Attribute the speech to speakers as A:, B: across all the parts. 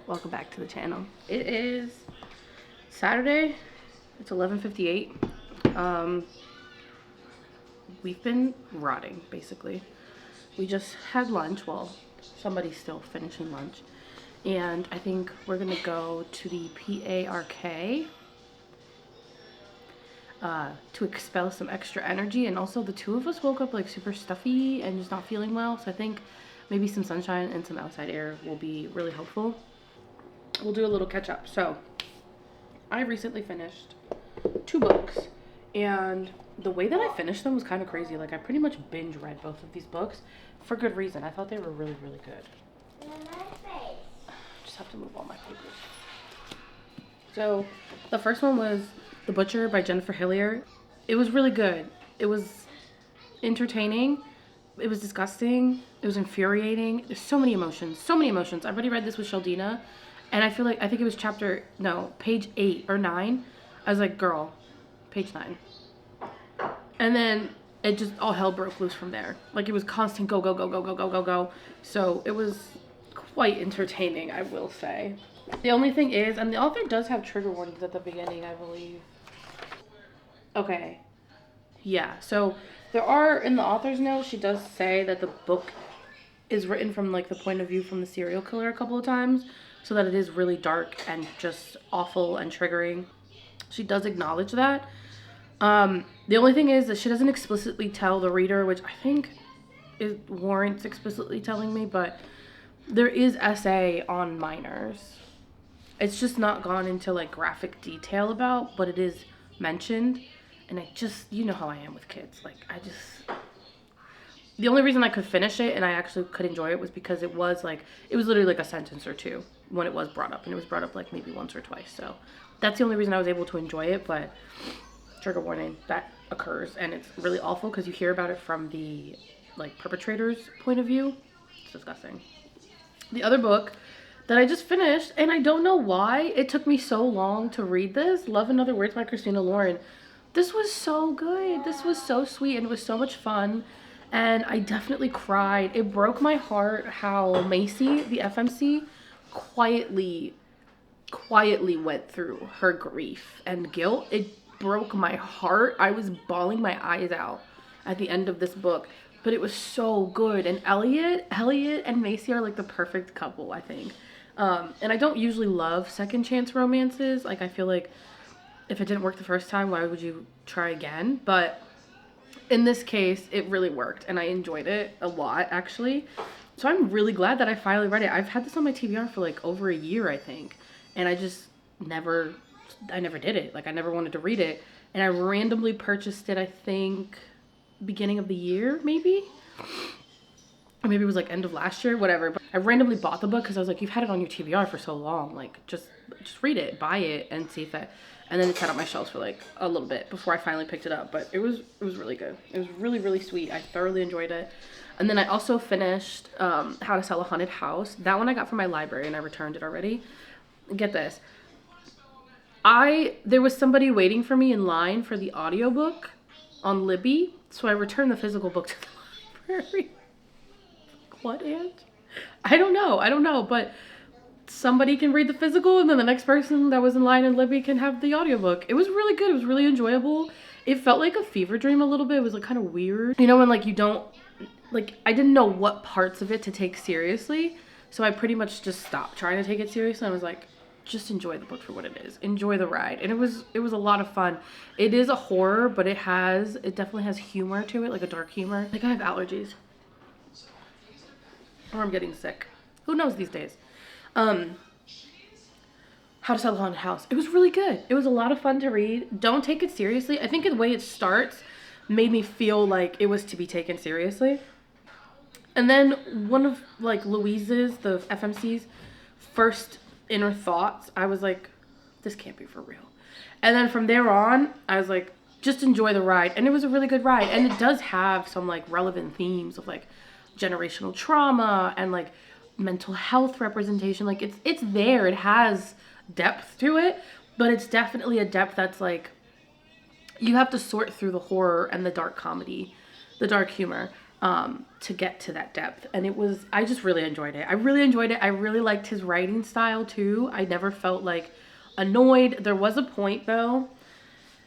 A: Welcome back to the channel. It is Saturday. It's 11:58. We've been rotting basically. We just had lunch. Well, somebody's still finishing lunch, and I think we're gonna go to the PARK to expel some extra energy. And also, the two of us woke up like super stuffy and just not feeling well. So I think maybe some sunshine and some outside air will be really helpful. We'll do a little catch up. So I recently finished 2 books, and the way that I finished them was kind of crazy. Like, I pretty much binge read both of these books for good reason. I thought they were really, really good. Just have to move all my papers. So the first one was The Butcher by Jennifer Hillier. It was really good. It was entertaining. It was disgusting. It was infuriating. There's so many emotions. So many emotions. I've already read this with Sheldina, and I think it was page 8 or 9. I was like, girl, page 9. And then it just all hell broke loose from there. Like, it was constant go, go, go, go, go, go, go, go. So it was quite entertaining, I will say. The only thing is, and the author does have trigger warnings at the beginning, I believe. Okay. Yeah, so there are, in the author's note, she does say that the book is written from like the point of view from the serial killer a couple of times, so that it is really dark and just awful and triggering. She does acknowledge that. The only thing is that she doesn't explicitly tell the reader, which I think it warrants explicitly telling me, but there is essay on minors. It's just not gone into like graphic detail about, but it is mentioned. And I just, you know how I am with kids. Like, the only reason I could finish it and I actually could enjoy it was because it was literally like a sentence or two when it was brought up. And it was brought up like maybe once or twice. So that's the only reason I was able to enjoy it. But trigger warning, that occurs. And it's really awful because you hear about it from the like perpetrator's point of view. It's disgusting. The other book that I just finished, and I don't know why it took me so long to read this, Love and Other Words by Christina Lauren. This was so good. This was so sweet, and it was so much fun. And I definitely cried. It broke my heart how Macy, the FMC, quietly went through her grief and guilt. It broke my heart. I was bawling my eyes out at the end of this book. But it was so good. And Elliot and Macy are like the perfect couple, I think. And I don't usually love second chance romances. Like, I feel like if it didn't work the first time, why would you try again? But in this case, it really worked, and I enjoyed it a lot, actually. So I'm really glad that I finally read it. I've had this on my TBR for like over a year, I think, and I just never did it. Like, I never wanted to read it, and I randomly purchased it, I think, beginning of the year, maybe? Or maybe it was like end of last year, whatever. But I randomly bought the book because I was like, you've had it on your TBR for so long. Like, just read it, buy it, and see if that... And then it sat on my shelves for like a little bit before I finally picked it up. But it was really good. It was really, really sweet. I thoroughly enjoyed it. And then I also finished How to Sell a Haunted House. That one I got from my library and I returned it already. Get this. There was somebody waiting for me in line for the audiobook on Libby. So I returned the physical book to the library. What, Ange? I don't know, but somebody can read the physical and then the next person that was in line in Libby can have the audiobook. It was really good. It was really enjoyable. It felt like a fever dream a little bit. It was like kind of weird. You know, when like you don't, like, I didn't know what parts of it to take seriously. So I pretty much just stopped trying to take it seriously. I was like, just enjoy the book for what it is. Enjoy the ride. And it was a lot of fun. It is a horror, but it definitely has humor to it, like a dark humor. I think I have allergies. Or I'm getting sick. Who knows these days? How to Sell a Haunted House. It was really good. It was a lot of fun to read. Don't take it seriously. I think the way it starts made me feel like it was to be taken seriously. And then one of like Louise's, the FMC's, first inner thoughts, I was like, this can't be for real. And then from there on, I was like, just enjoy the ride. And it was a really good ride. And it does have some like relevant themes of like generational trauma and like mental health representation. Like, it's there. It has depth to it, but it's definitely a depth that's like, you have to sort through the horror and the dark comedy, the dark humor. to get to that depth. And I just really enjoyed it. I really enjoyed it. I really liked his writing style too. I never felt like annoyed. There was a point though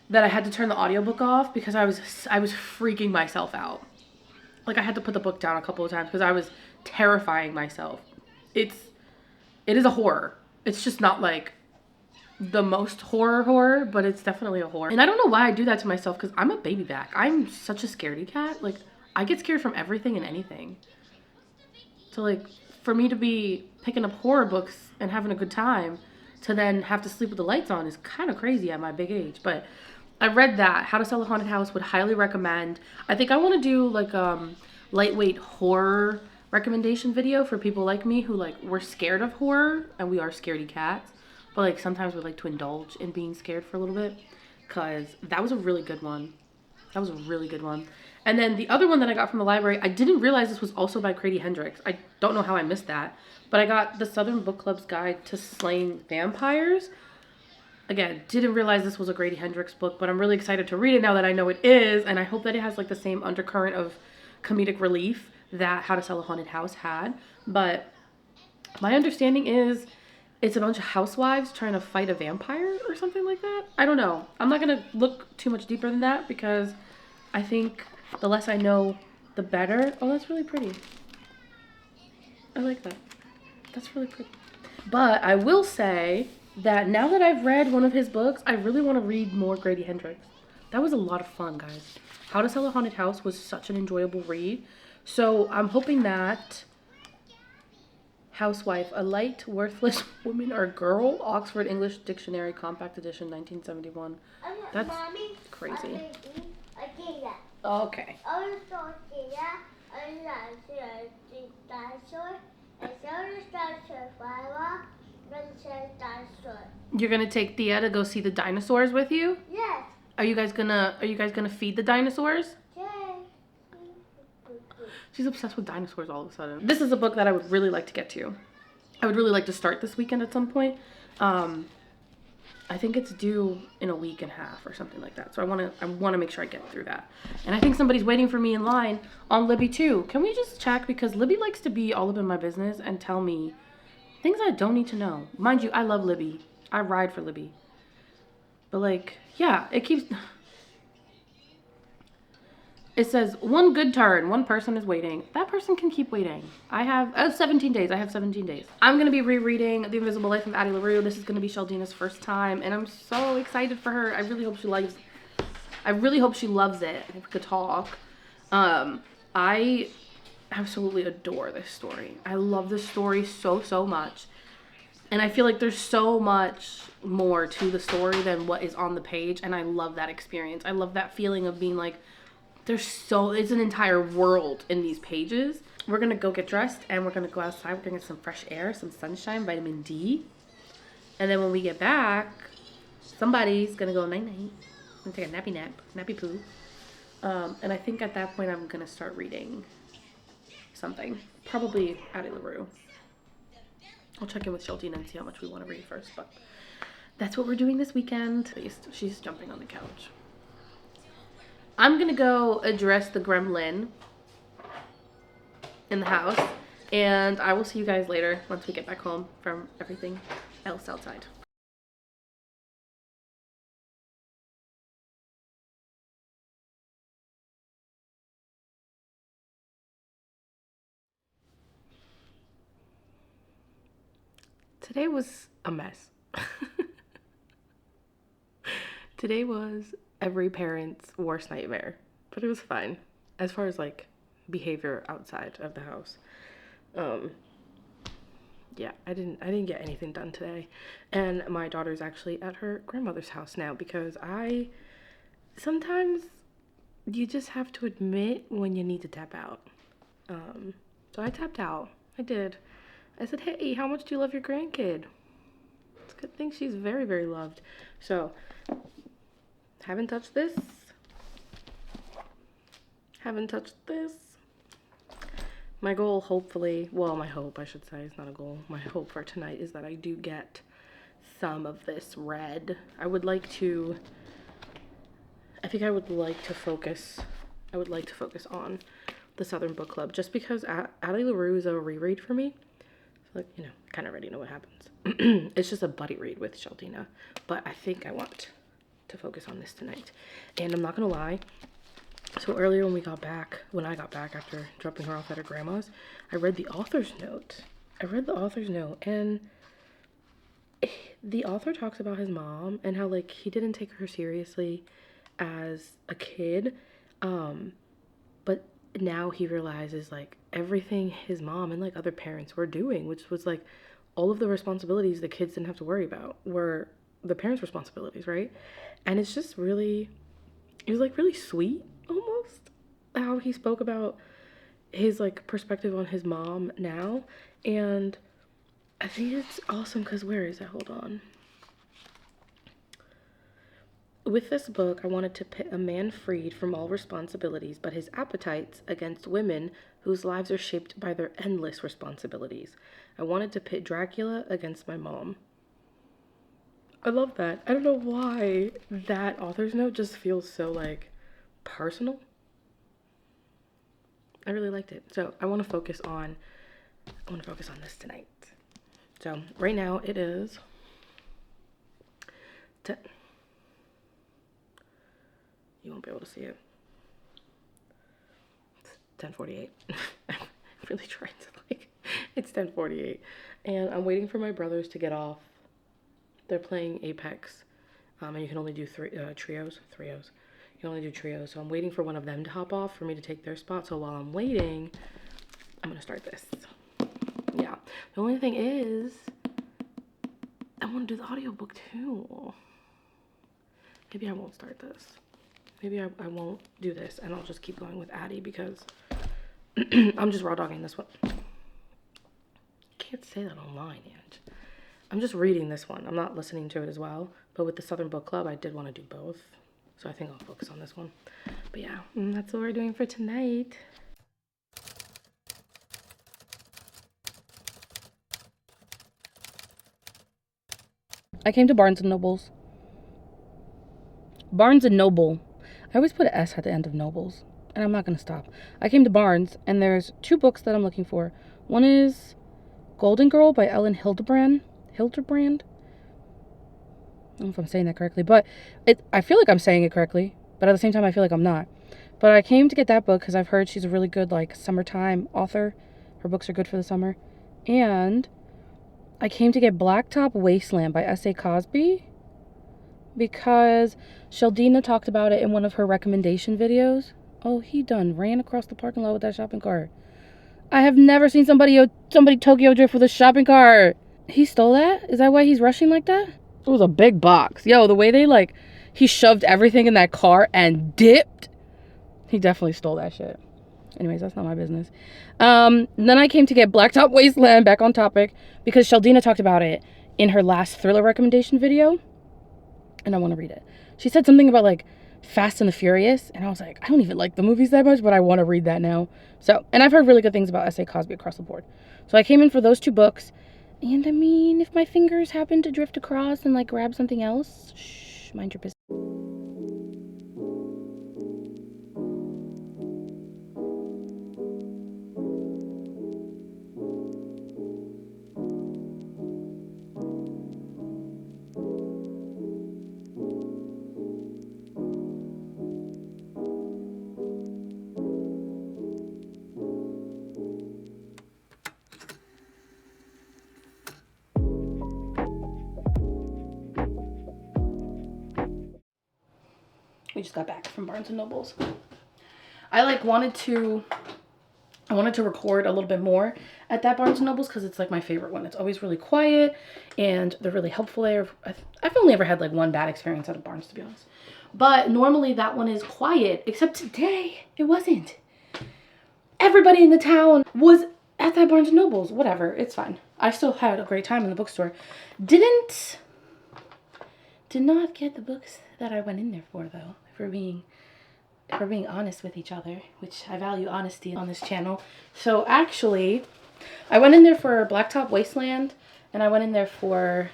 A: that I had to turn the audiobook off because I was freaking myself out. Like I had to put the book down a couple of times because I was terrifying myself. It is a horror. It's just not like the most horror, but it's definitely a horror. And I don't know why I do that to myself because I'm a baby back. I'm such a scaredy cat. Like I get scared from everything and anything. So like for me to be picking up horror books and having a good time to then have to sleep with the lights on is kind of crazy at my big age. But I read that. How to Sell a Haunted House, would highly recommend. I think I want to do like lightweight horror recommendation video for people like me who like we're scared of horror and we are scaredy cats. But like sometimes we like to indulge in being scared for a little bit because that was a really good one. That was a really good one. And then the other one that I got from the library, I didn't realize this was also by Grady Hendrix. I don't know how I missed that. But I got the Southern Book Club's Guide to Slaying Vampires. Again, didn't realize this was a Grady Hendrix book, but I'm really excited to read it now that I know it is. And I hope that it has like the same undercurrent of comedic relief that How to Sell a Haunted House had. But my understanding is it's a bunch of housewives trying to fight a vampire or something like that. I don't know. I'm not going to look too much deeper than that because I think the less I know, the better. Oh, that's really pretty. I like that. That's really pretty. But I will say that now that I've read one of his books, I really want to read more Grady Hendrix. That was a lot of fun, guys. How to Sell a Haunted House was such an enjoyable read. So I'm hoping that Housewife, a light, worthless woman or girl, Oxford English Dictionary, Compact Edition, 1971. That's crazy. Okay. You're gonna take Thea to go see the dinosaurs with you?
B: Yes.
A: Are you guys gonna feed the dinosaurs?
B: Yes.
A: She's obsessed with dinosaurs all of a sudden. This is a book that I would really like to get to. I would really like to start this weekend at some point. I think it's due in a week and a half or something like that. So I wanna make sure I get through that. And I think somebody's waiting for me in line on Libby too. Can we just check? Because Libby likes to be all up in my business and tell me things I don't need to know. Mind you, I love Libby. I ride for Libby. But like, yeah, it says, one good turn, one person is waiting. That person can keep waiting. I have 17 days. I have 17 days. I'm going to be rereading The Invisible Life of Addie LaRue. This is going to be Sheldina's first time, and I'm so excited for her. I really hope she loves it. If we could talk. I absolutely adore this story. I love this story so, so much. And I feel like there's so much more to the story than what is on the page, and I love that experience. I love that feeling of being like, it's an entire world in these pages. We're gonna go get dressed and we're gonna go outside. We're gonna get some fresh air, some sunshine, vitamin D. And then when we get back, somebody's gonna go night-night. I'm gonna take a nappy poo. And I think at that point I'm gonna start reading something. Probably Addie LaRue. I'll check in with Sheldina and see how much we want to read first, but that's what we're doing this weekend. At least she's jumping on the couch. I'm gonna go address the gremlin in the house, and I will see you guys later once we get back home from everything else outside. Today was a mess. Today was every parent's worst nightmare, but it was fine as far as like behavior outside of the house. Yeah, I didn't get anything done today, and my daughter's actually at her grandmother's house now because sometimes you just have to admit when you need to tap out. So I tapped out. I did. I said, hey, how much do you love your grandkid? It's a good thing she's very, very loved. So, haven't touched this. Haven't touched this. My goal, hopefully, well, my hope, I should say, it's not a goal. My hope for tonight is that I do get some of this red. I would like to focus on the Southern Book Club, just because Addie LaRue is a reread for me. Like, you know, kind of already know what happens. It's just a buddy read with Sheldina, but I think I want to focus on this tonight. And I'm not gonna lie, so earlier when I got back after dropping her off at her grandma's, I read the author's note. And the author talks about his mom and how, like, he didn't take her seriously as a kid, but now he realizes, like, everything his mom and, like, other parents were doing, which was, like, all of the responsibilities the kids didn't have to worry about were the parents' responsibilities, right? And it's just really, it was, like, really sweet, almost, how he spoke about his, like, perspective on his mom now. And I think it's awesome because, where is it? Hold on. With this book, I wanted to pit a man freed from all responsibilities but his appetites against women whose lives are shaped by their endless responsibilities. I wanted to pit Dracula against my mom. I love that. I don't know why that author's note just feels so, like, personal. I really liked it. So I want to focus on this tonight. So right now it is you won't be able to see it. It's 10:48. I'm really trying to, like, it's 10:48. And I'm waiting for my brothers to get off. They're playing Apex. And you can only do trios. You can only do trios. So I'm waiting for one of them to hop off for me to take their spot. So while I'm waiting, I'm going to start this. Yeah. The only thing is, I want to do the audiobook too. Maybe I won't start this. Maybe I won't do this, and I'll just keep going with Addie because I'm just raw dogging this one. You can't say that online, Ange. I'm just reading this one. I'm not listening to it as well. But with the Southern Book Club, I did want to do both. So I think I'll focus on this one. But yeah, that's what we're doing for tonight. I came to Barnes & Noble's. Barnes & Noble. I always put an S at the end of Nobles, and I'm not going to stop. I came to Barnes, and there's 2 books that I'm looking for. One is Golden Girl by Ellen Hildebrand. I don't know if I'm saying that correctly, but I feel like I'm saying it correctly, but at the same time, I feel like I'm not. But I came to get that book because I've heard she's a really good, like, summertime author. Her books are good for the summer. And I came to get Blacktop Wasteland by S.A. Cosby because Sheldina talked about it in one of her recommendation videos. Oh, he done ran across the parking lot with that shopping cart. I have never seen somebody Tokyo drift with a shopping cart. He stole that? Is that why he's rushing like that? It was a big box. Yo, the way they, like, he shoved everything in that car and dipped. He definitely stole that shit. Anyways, that's not my business. Then I came to get Blacktop Wasteland, back on topic, because Sheldina talked about it in her last thriller recommendation video. And I want to read it. She said something about, like, Fast and the Furious. And I was like, I don't even like the movies that much, but I want to read that now. So, and I've heard really good things about S.A. Cosby across the board. So I came in for those 2 books. And I mean, if my fingers happen to drift across and, like, grab something else, shh, mind your business. We just got back from Barnes & Noble's. I wanted to record a little bit more at that Barnes & Noble's because it's, like, my favorite one. It's always really quiet and they're really helpful there. I've only ever had, like, one bad experience at a Barnes, to be honest. But normally that one is quiet, except today it wasn't. Everybody in the town was at that Barnes & Noble's. Whatever, it's fine. I still had a great time in the bookstore. Did not get the books that I went in there for, though, if we're being honest with each other, which I value honesty on this channel. So actually, I went in there for Blacktop Wasteland, and I went in there for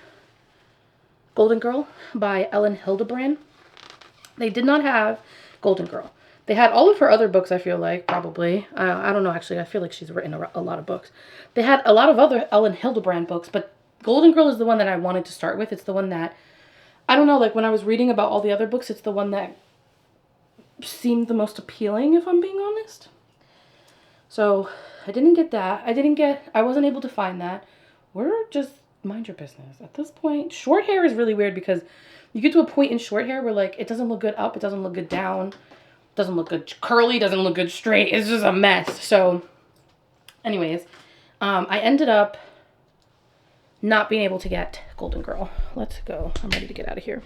A: Golden Girl by Ellen Hildebrand. They did not have Golden Girl. They had all of her other books, I feel like, probably. I don't know, actually. I feel like she's written a lot of books. They had a lot of other Ellen Hildebrand books, but Golden Girl is the one that I wanted to start with. It's the one that, I don't know, like when I was reading about all the other books, it's the one that seemed the most appealing, if I'm being honest. So I didn't get that. I wasn't able to find that. We're just mind your business at this point. Short hair is really weird because you get to a point in short hair where like it doesn't look good up, it doesn't look good down, doesn't look good curly, doesn't look good straight. It's just a mess. So anyways, I ended up not being able to get Golden Girl. Let's go. I'm ready to get out of here.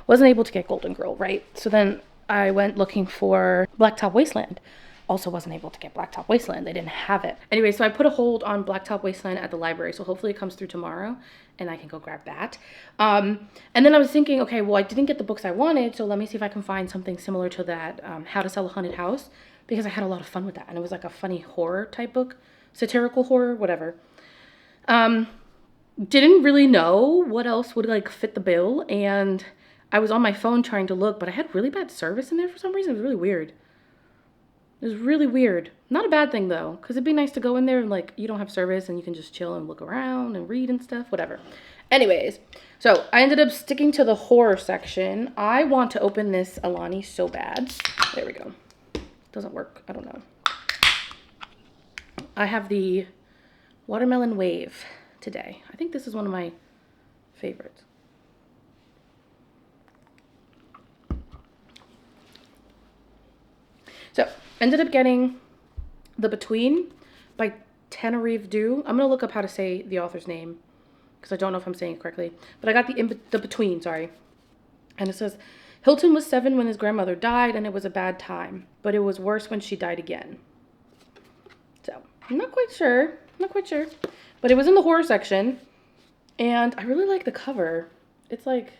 A: Wasn't able to get Golden Girl, right? So then I went looking for Blacktop Wasteland. Also wasn't able to get Blacktop Wasteland. They didn't have it. Anyway, so I put a hold on Blacktop Wasteland at the library. So hopefully it comes through tomorrow and I can go grab that. And then I was thinking, okay, well, I didn't get the books I wanted. So let me see if I can find something similar to that, How to Sell a Haunted House, because I had a lot of fun with that. And it was like a funny horror type book, satirical horror, whatever. Didn't really know what else would like fit the bill. And I was on my phone trying to look, but I had really bad service in there for some reason. It was really weird. It was really weird. Not a bad thing though, because it'd be nice to go in there and like you don't have service and you can just chill and look around and read and stuff, whatever. Anyways, so I ended up sticking to the horror section. I want to open this Alani so bad. There we go. Doesn't work. I don't know. I have the Watermelon Wave today. I think this is one of my favorites. So, ended up getting The Between by Tenerife Dew. I'm going to look up how to say the author's name because I don't know if I'm saying it correctly. But I got the Between, sorry. And it says, Hilton was 7 when his grandmother died and it was a bad time. But it was worse when she died again. So, I'm not quite sure. But it was in the horror section. And I really like the cover. It's like,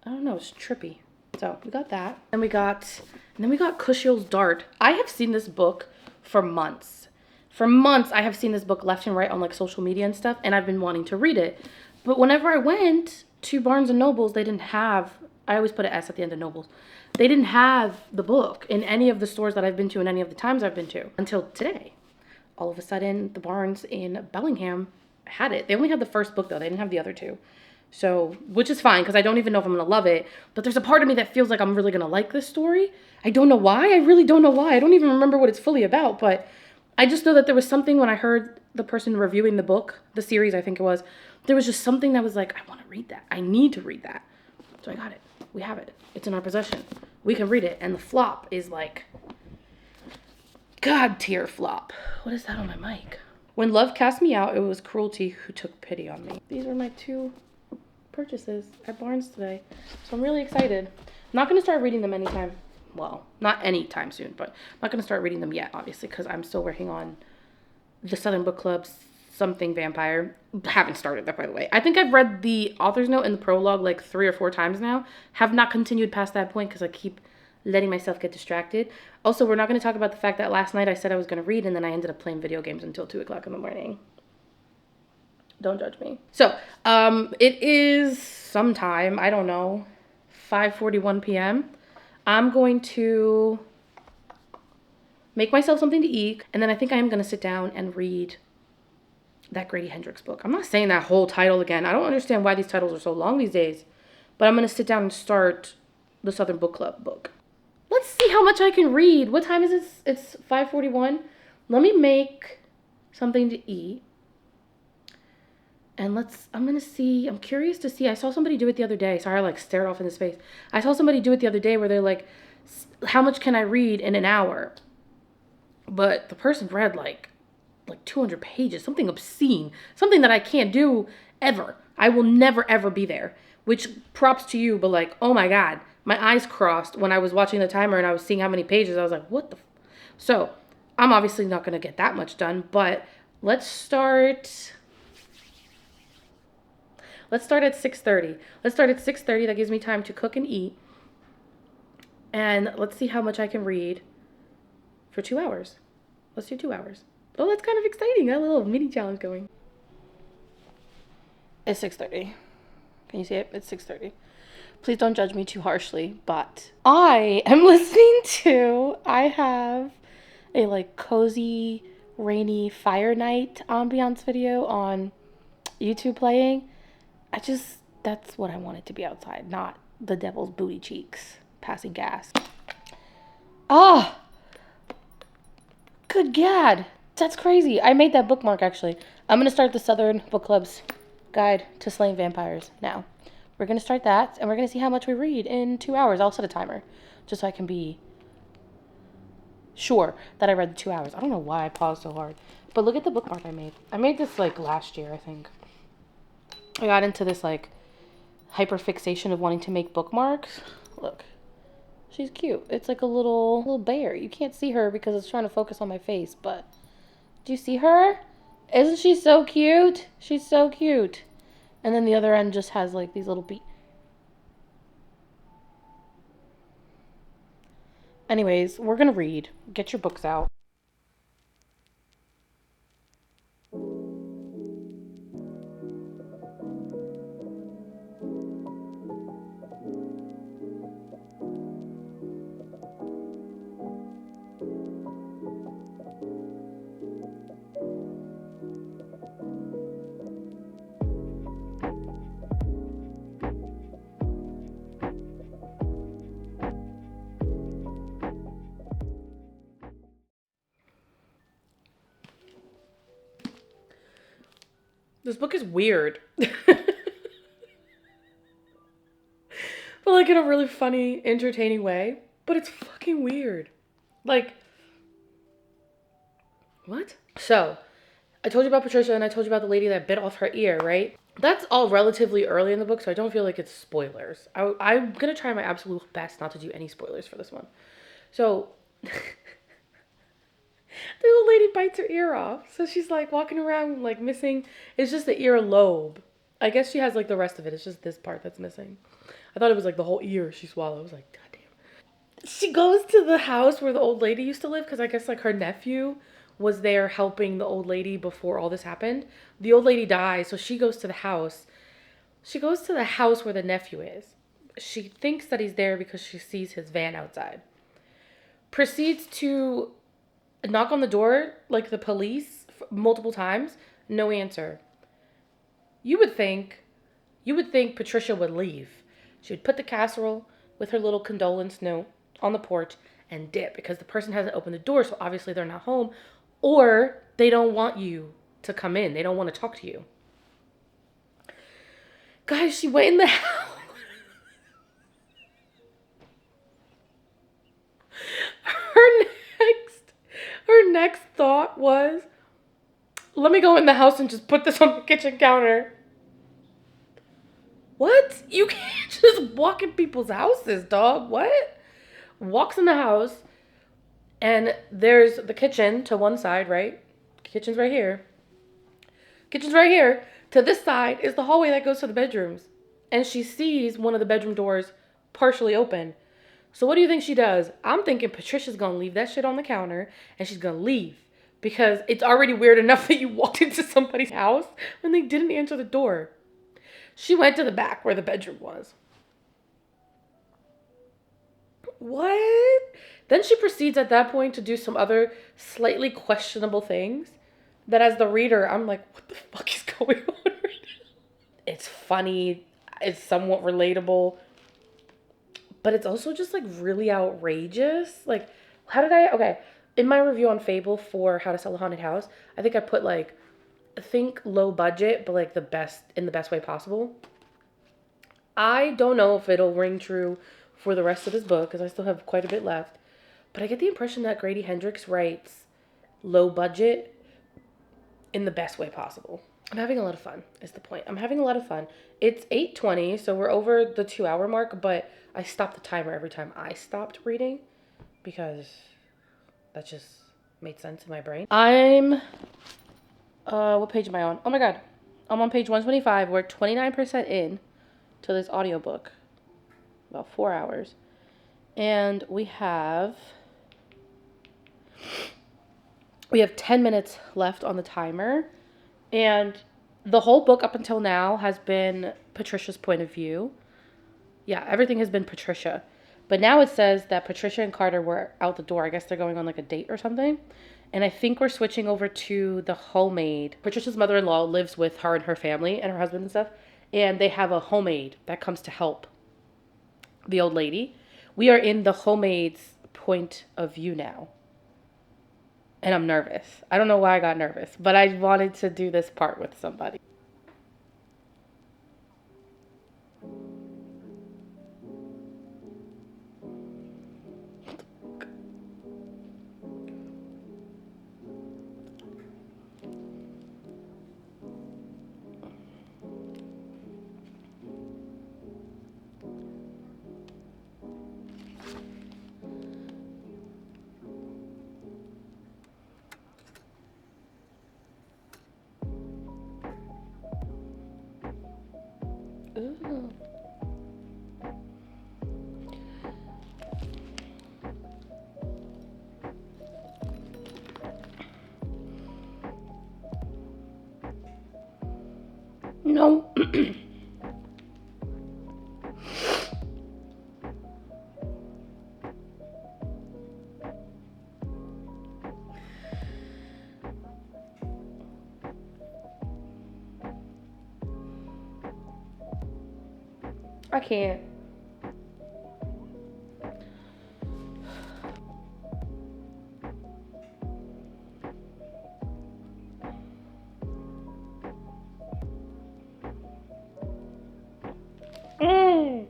A: I don't know, it's trippy. So we got that. And then we got Kushiel's Dart. I have seen this book for months. For months, I have seen this book left and right on like social media and stuff, and I've been wanting to read it. But whenever I went to Barnes and Nobles, they didn't have, I always put an S at the end of Nobles. They didn't have the book in any of the stores that I've been to and any of the times I've been to until today. All of a sudden, the Barnes in Bellingham had it. They only had the first book though. They didn't have the other two. So, which is fine because I don't even know if I'm going to love it. But there's a part of me that feels like I'm really going to like this story. I don't know why. I really don't know why. I don't even remember what it's fully about. But I just know that there was something when I heard the person reviewing the book, the series I think it was, there was just something that was like, I want to read that. I need to read that. So I got it. We have it. It's in our possession. We can read it. And the flop is like, God tier flop. What is that on my mic? When love cast me out, it was cruelty who took pity on me. These were my 2 purchases at Barnes today, so I'm really excited. I'm not going to start reading them anytime, well, not anytime soon, but I'm not going to start reading them yet, obviously, because I'm still working on the Southern Book Club's something vampire. Haven't started that, by the way. I think I've read the author's note and the prologue like 3 or 4 times now. Have not continued past that point because I keep letting myself get distracted. Also, we're not going to talk about the fact that last night I said I was going to read and then I ended up playing video games until 2 o'clock in the morning. Don't judge me. So, it is sometime, I don't know, 5:41 p.m. I'm going to make myself something to eat, and then I think I am going to sit down and read that Grady Hendrix book. I'm not saying that whole title again. I don't understand why these titles are so long these days, but I'm going to sit down and start the Southern Book Club book. Let's see how much I can read. What time is it? It's 5:41. Let me make something to eat. And I'm curious to see. I saw somebody do it the other day. Sorry, I like stared off into space. I saw somebody do it the other day where they're like, how much can I read in an hour? But the person read like 200 pages, something obscene, something that I can't do ever. I will never, ever be there, which props to you. But like, oh my God, my eyes crossed when I was watching the timer and I was seeing how many pages. I was like, what the? So I'm obviously not going to get that much done, but let's start at 6:30. Let's start at 6:30. That gives me time to cook and eat. And let's see how much I can read for 2 hours. Let's do 2 hours. Oh, that's kind of exciting. Got a little mini challenge going. It's 6:30. Can you see it? It's 6:30. Please don't judge me too harshly, but I am listening to, I have a like cozy, rainy fire night ambiance video on YouTube playing. That's what I wanted to be outside, not the devil's booty cheeks passing gas. Ah, good gad. That's crazy. I made that bookmark actually. I'm going to start the Southern Book Club's Guide to Slaying Vampires now. We're going to start that and we're going to see how much we read in 2 hours. I'll set a timer just so I can be sure that I read the 2 hours. I don't know why I paused so hard. But look at the bookmark I made. I made this like last year, I think. I got into this like hyperfixation of wanting to make bookmarks. Look. She's cute. It's like a little bear. You can't see her because it's trying to focus on my face, but do you see her? Isn't she so cute? She's so cute. And then the other end just has like these little Anyways, we're gonna read. Get your books out. This book is weird. But like in a really funny, entertaining way. But it's fucking weird. Like, what? So, I told you about Patricia and I told you about the lady that bit off her ear, right? That's all relatively early in the book, so I don't feel like it's spoilers. I'm going to try my absolute best not to do any spoilers for this one. So, the old lady bites her ear off. So she's like walking around like missing. It's just the ear lobe. I guess she has like the rest of it. It's just this part that's missing. I thought it was like the whole ear she swallowed. I was like, God damn. She goes to the house where the old lady used to live because I guess like her nephew was there helping the old lady before all this happened. The old lady dies, so she goes to the house. She goes to the house where the nephew is. She thinks that he's there because she sees his van outside. Proceeds to knock on the door like the police multiple times. No answer. You would think Patricia would leave. She would put the casserole with her little condolence note on the porch and dip because the person hasn't opened the door, so obviously they're not home, or they don't want you to come in. They don't want to talk to you. Guys, she went in the house. Her next thought was, let me go in the house and just put this on the kitchen counter. What? You can't just walk in people's houses, dog. What? Walks in the house, and there's the kitchen to one side, right? Kitchen's right here. Kitchen's right here. To this side is the hallway that goes to the bedrooms. And she sees one of the bedroom doors partially open. So what do you think she does? I'm thinking Patricia's going to leave that shit on the counter and she's going to leave. Because it's already weird enough that you walked into somebody's house when they didn't answer the door. She went to the back where the bedroom was. What? Then she proceeds at that point to do some other slightly questionable things that as the reader, I'm like, what the fuck is going on right now? It's funny. It's somewhat relatable. But it's also just like really outrageous. Like, okay. In my review on Fable for How to Sell a Haunted House, I think I put like, think low budget, but like in the best way possible. I don't know if it'll ring true for the rest of this book because I still have quite a bit left. But I get the impression that Grady Hendrix writes low budget in the best way possible. I'm having a lot of fun, is the point. I'm having a lot of fun. It's 8:20, so we're over the 2 hour mark, but I stopped the timer every time I stopped reading because that just made sense in my brain. What page am I on? Oh my god. I'm on page 125. We're 29% in to this audiobook. About 4 hours. And we have 10 minutes left on the timer. And the whole book up until now has been Patricia's point of view. Yeah, everything has been Patricia. But now it says that Patricia and Carter were out the door. I guess they're going on like a date or something. And I think we're switching over to the homemade. Patricia's mother-in-law lives with her and her family and her husband and stuff. And they have a homemade that comes to help the old lady. We are in the homemade's point of view now. And I'm nervous. I don't know why I got nervous, but I wanted to do this part with somebody. Ooh. No. I can't. Mm.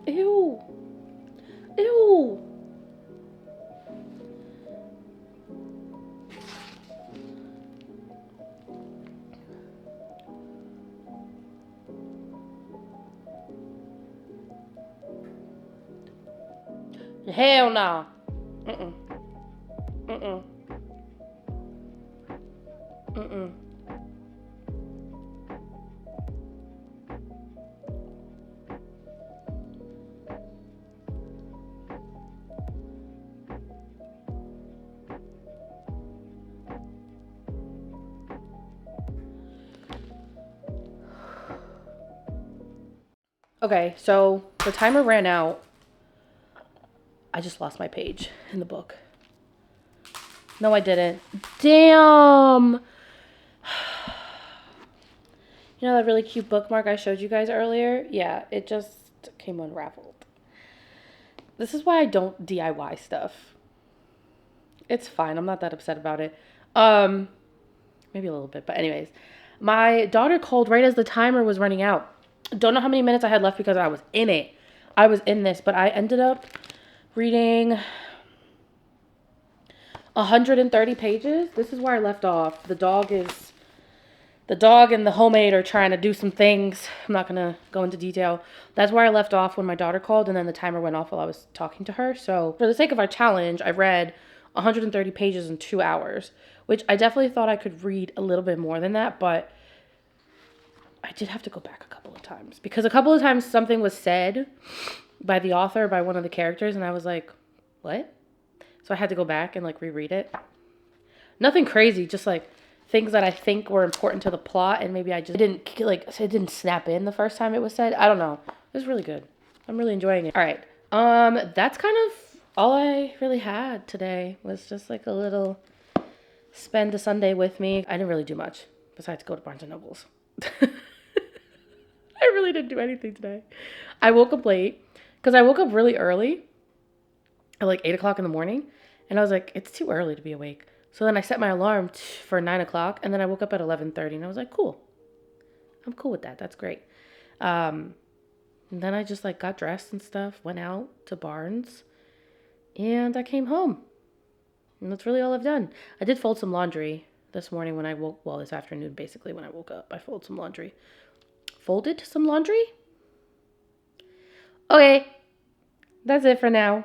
A: Ew. Ew. Hell no. Mm-mm. Mm-mm. Mm-mm. Okay, so the timer ran out. I just lost my page in the book. No, I didn't. Damn. You know that really cute bookmark I showed you guys earlier? Yeah, it just came unraveled. This is why I don't DIY stuff. It's fine. I'm not that upset about it. Maybe a little bit, but anyways. My daughter called right as the timer was running out. Don't know how many minutes I had left because I was in it. I was in this, but I ended up reading 130 pages. This is where I left off. The dog and the homemade are trying to do some things. I'm not going to go into detail. That's where I left off when my daughter called, and then the timer went off while I was talking to her. So for the sake of our challenge, I read 130 pages in 2 hours, which I definitely thought I could read a little bit more than that, but I did have to go back a couple of times because a couple of times something was said by the author, by one of the characters, and I was like, what? So I had to go back and like reread it. Nothing crazy, just like things that I think were important to the plot, and maybe I just didn't like, it didn't snap in the first time it was said. I don't know. It was really good. I'm really enjoying it. All right. That's kind of all I really had today, was just like a little spend a Sunday with me. I didn't really do much besides go to Barnes and Nobles. I really didn't do anything today. I woke up late because I woke up really early at like 8 o'clock in the morning, and I was like, it's too early to be awake. So then I set my alarm for 9 o'clock, and then I woke up at 11:30, and I was like, cool. I'm cool with that. That's great. And then I just like got dressed and stuff, went out to Barnes, and I came home. And that's really all I've done. I did fold some laundry this morning when I woke, well, this afternoon, basically, when I woke up. I folded some laundry. Folded some laundry? Okay. That's it for now.